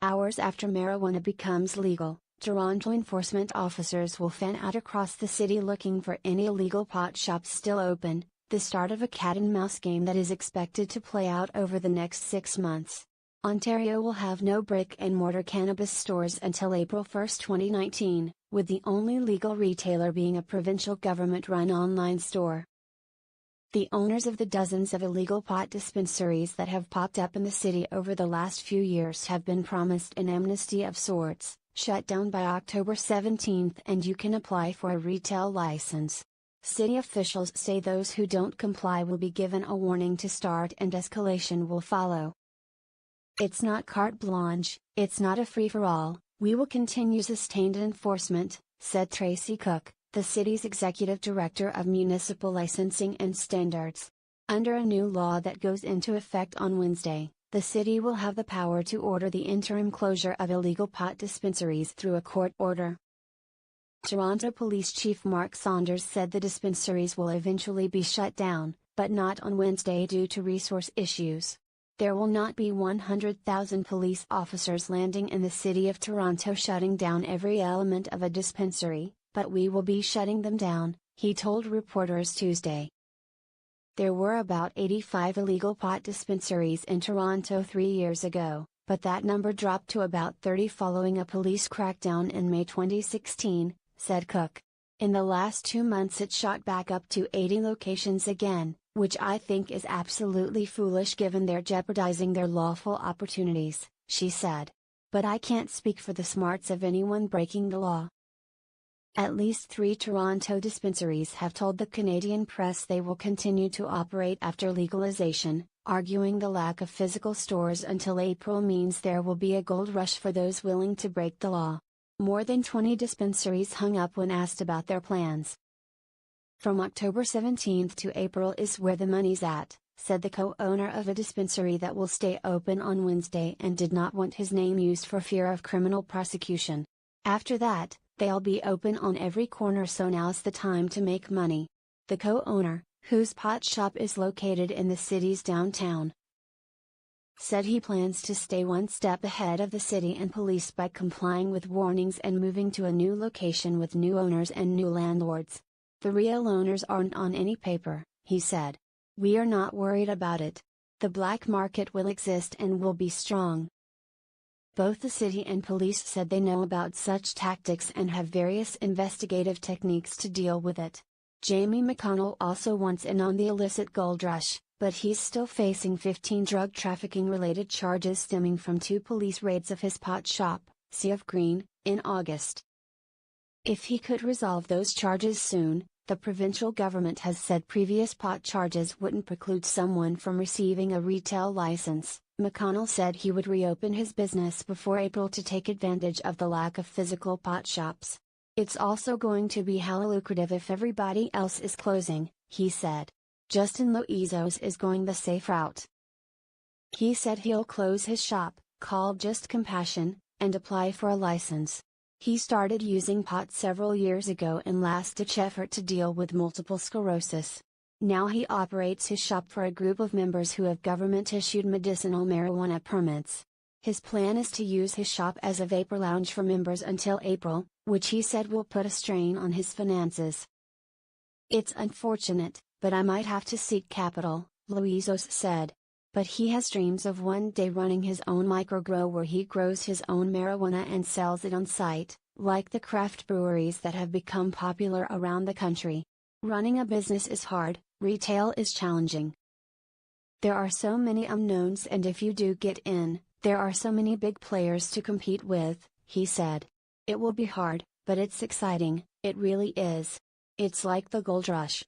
Hours after marijuana becomes legal, Toronto enforcement officers will fan out across the city looking for any illegal pot shops still open, the start of a cat-and-mouse game that is expected to play out over the next 6 months. Ontario will have no brick-and-mortar cannabis stores until April 1, 2019, with the only legal retailer being a provincial government-run online store. The owners of the dozens of illegal pot dispensaries that have popped up in the city over the last few years have been promised an amnesty of sorts, shut down by October 17, and you can apply for a retail license. City officials say those who don't comply will be given a warning to start and escalation will follow. It's not carte blanche, it's not a free-for-all, we will continue sustained enforcement, said Tracy Cook, the city's executive director of municipal licensing and standards. Under a new law that goes into effect on Wednesday, the city will have the power to order the interim closure of illegal pot dispensaries through a court order. Toronto Police Chief Mark Saunders said the dispensaries will eventually be shut down, but not on Wednesday due to resource issues. There will not be 100,000 police officers landing in the city of Toronto shutting down every element of a dispensary, but we will be shutting them down, he told reporters Tuesday. There were about 85 illegal pot dispensaries in Toronto 3 years ago, but that number dropped to about 30 following a police crackdown in May 2016, said Cook. In the last 2 months it shot back up to 80 locations again, which I think is absolutely foolish given they're jeopardizing their lawful opportunities, she said. But I can't speak for the smarts of anyone breaking the law. At least 3 Toronto dispensaries have told the Canadian press they will continue to operate after legalization, arguing the lack of physical stores until April means there will be a gold rush for those willing to break the law. More than 20 dispensaries hung up when asked about their plans. From October 17 to April is where the money's at, said the co-owner of a dispensary that will stay open on Wednesday and did not want his name used for fear of criminal prosecution. After that, they'll be open on every corner, so now's the time to make money. The co-owner, whose pot shop is located in the city's downtown, said he plans to stay one step ahead of the city and police by complying with warnings and moving to a new location with new owners and new landlords. The real owners aren't on any paper, he said. We are not worried about it. The black market will exist and will be strong. Both the city and police said they know about such tactics and have various investigative techniques to deal with it. Jamie McConnell also wants in on the illicit gold rush, but he's still facing 15 drug trafficking related charges stemming from 2 police raids of his pot shop, Sea of Green, in August. If he could resolve those charges soon, the provincial government has said previous pot charges wouldn't preclude someone from receiving a retail license. McConnell said he would reopen his business before April to take advantage of the lack of physical pot shops. It's also going to be hella lucrative if everybody else is closing, he said. Justin Loizos is going the safe route. He said he'll close his shop, called Just Compassion, and apply for a license. He started using pot several years ago in last-ditch effort to deal with multiple sclerosis. Now he operates his shop for a group of members who have government-issued medicinal marijuana permits. His plan is to use his shop as a vapor lounge for members until April, which he said will put a strain on his finances. It's unfortunate, but I might have to seek capital, Loizos said. But he has dreams of one day running his own microgrow where he grows his own marijuana and sells it on site, like the craft breweries that have become popular around the country. Running a business is hard, retail is challenging. There are so many unknowns, and if you do get in, there are so many big players to compete with, he said. It will be hard, but it's exciting, it really is. It's like the gold rush.